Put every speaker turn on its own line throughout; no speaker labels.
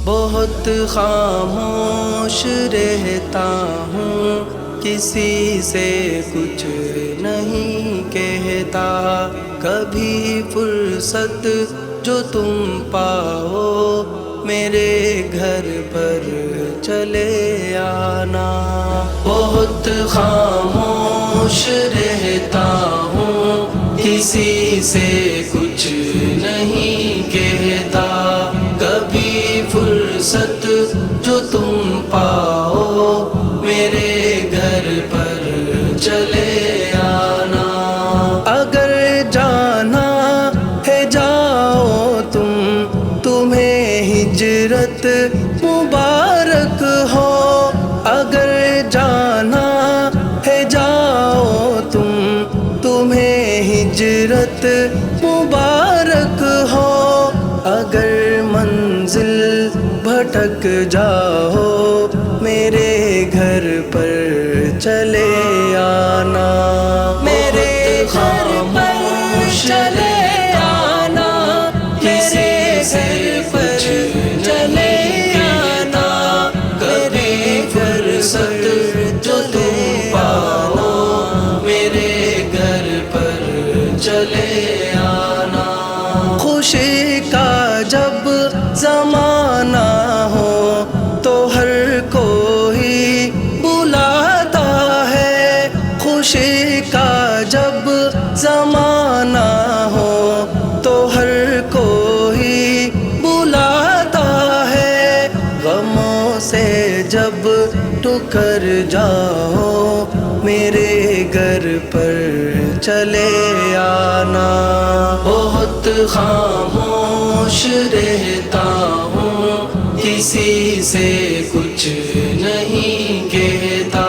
بہت خاموش رہتا ہوں، کسی سے کچھ نہیں کہتا، کبھی فرصت جو تم پاؤ میرے گھر پر چلے آنا۔ بہت خاموش رہتا ہوں، کسی سے کچھ نہیں کہتا، کبھی فرصت جو تم پاؤ میرے گھر پر چلے آنا۔ اگر جانا ہے جاؤ تم، تمہیں ہجرت مبارک ہو۔ اگر جانا ہے جاؤ تم، تمہیں ہجرت مبارک ہو۔ اگر منزل بھٹک جاؤ میرے گھر پر چلے آنا۔ میرے گھر پر چلے آنا، میرے گھر پر چلے آنا، کبھی فرصت جو تم پاؤ میرے گھر پر چلے آنا۔ خوشی کا جب زمانہ ہو تو ہر کوئی بلاتا ہے، خوشی کا جب زمانہ ہو تو ہر کوئی بلاتا ہے۔ غموں سے جب ٹکر جاؤ میرے گھر پر چلے آنا۔ بہت خاموش رہتا ہوں، کسی سے کچھ نہیں کہتا،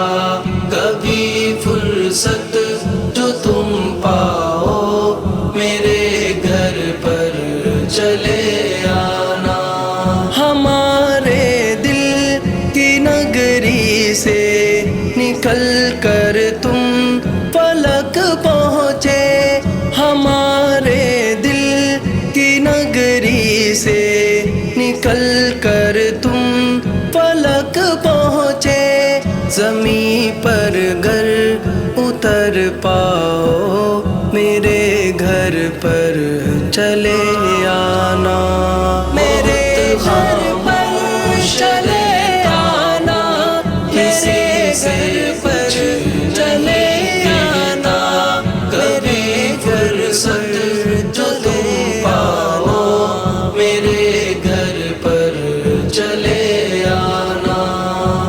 کبھی فرصت جو تم پاؤ میرے گھر پر چلے آنا۔ ہمارے دل کی نگری سے نکل کر تم فلک پہنچے، ہمارے دل کی نگری سے نکل کر تم فلک پہنچے۔ زمین پر گر اتر پاؤ میرے گھر پر چلے آنا۔ میرے گھر پر چلے آنا، میرے گھر پر چلے آنا، کبھی فرصت جو تم پاؤ میرے گھر پر چلے آنا۔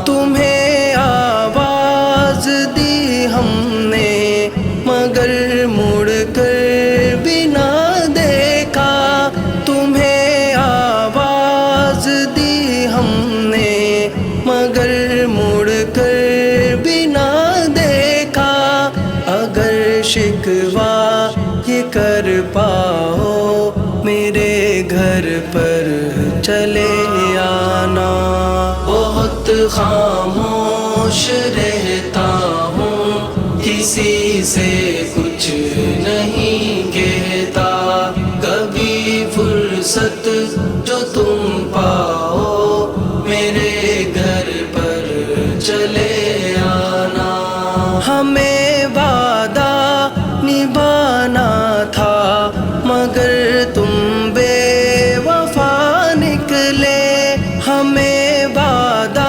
تمہیں آواز دی ہم نے مگر مڑ کر بھی نہ دیکھا، تمہیں آواز دی ہم نے مگر مڑ کر بھی نہ دیکھا۔ اگر شکوہ یہ کر پاؤ میرے گھر پر چلے آنا۔ بہت خاموش رہتا ہوں، کسی سے کچھ نہیں کہتا، کبھی فرصت جو تم پاؤ میرے گھر پر چلے آنا۔ ہمیں وعدہ نبھانا تھا مگر تم بے وفا نکلے، ہمیں وعدہ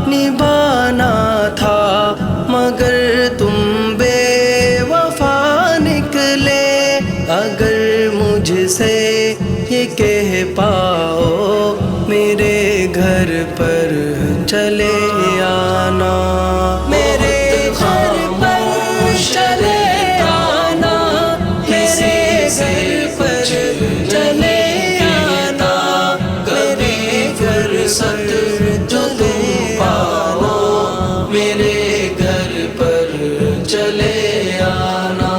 نبھانا تھا مگر تم بے وفا نکلے۔ اگر مجھ سے یہ کہہ پاؤ میرے گھر پر چلے آنا۔ میرے گھر پر چلے آنا، میرے گھر پر چلے آنا، کبھی فرصت جو تم پاؤ میرے گھر پر چلے آنا۔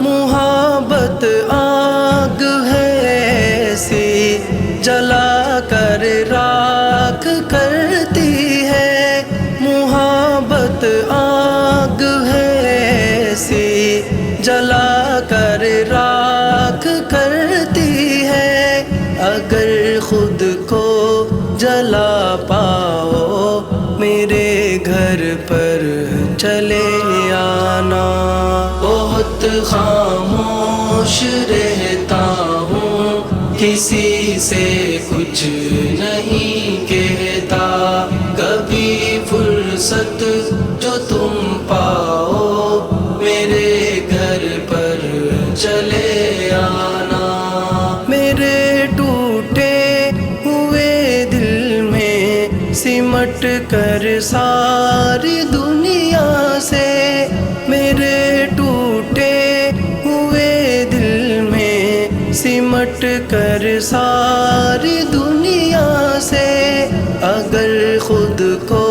محبت آگ ہے ایسی جلا کر راکھ کرتی ہے، محبت آگ ہے ایسی جلا کر راکھ کرتی ہے۔ اگر خود کو جلا پاؤ میرے گھر پر چلے آنا. بہت خاموش رہتا ہوں کسی سے کچھ نہیں کہتا. کبھی فرصت جو تم پاؤ میرے گھر پر چلے آنا. میرے ٹوٹے ہوئے دل میں سمٹ کر ساری دنیا سے. میرے ٹوٹے ہوئے دل میں سمٹ کر ساری دنیا سے. اگر خود کو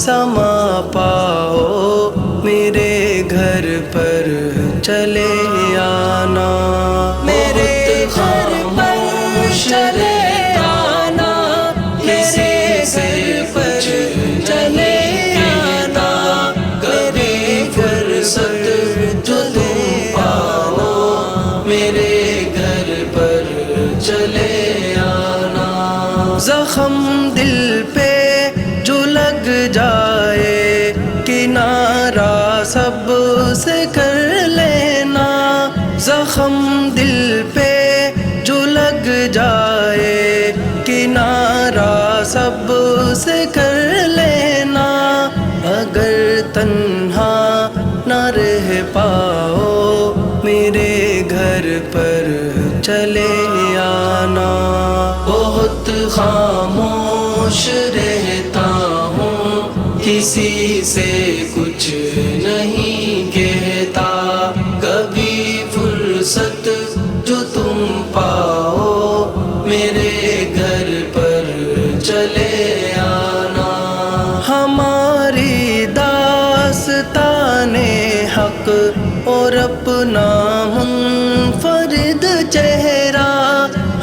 سما پاؤ میرے گھر پر چلے آنا. میرے گھر پر چلے آنا. میرے گھر پر چلے آنا. کبھی فرصت جو تم پاؤ میرے گھر پر چلے آنا. زخم دل پہ جو لگ جائے کنارہ سب سے کر لینا. زخم دل پہ جو لگ جائے کنارہ سب سے کر لینا. اگر تنہا نہ رہ پاؤ میرے گھر پر چلے آنا. بہت خاموش رہتا ہوں کسی سے کچھ نہیں کہتا. کبھی فرصت جو تم پاؤ میرے گھر پر چلے آنا. ہماری داستان حق اور اپنا منفرد چہرہ.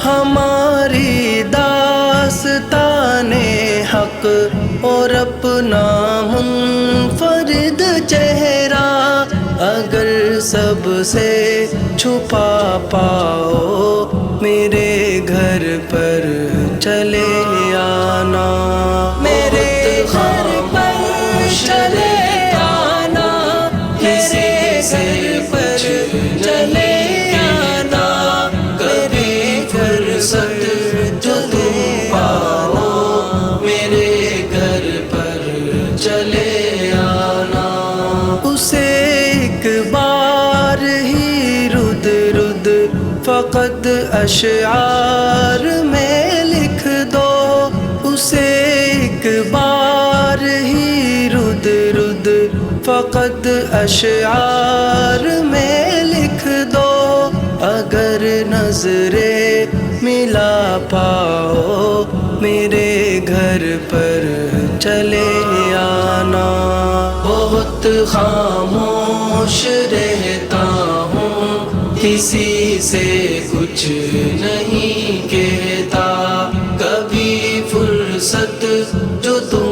ہماری داستان حق اور اپنا منفرد چہرہ. اگر سب سے چھپا پاؤ میرے گھر پر چلے آنا. میرے گھر پر چلے آنا. میرے گھر پر چلے آنا. کبھی فرصت جو تم پاؤ میرے گھر پر چلے آنا. اسے ایک بار ہی رد رد فقط اشعار میں لکھ دو. اسے ایک بار ہی رد رد فقط اشعار میں لکھ دو. اگر نظریں ملا پاؤ میرے گھر پر چلے آنا. بہت خاموش رہتا ہوں کسی سے کچھ نہیں کہتا. کبھی فرصت جو تم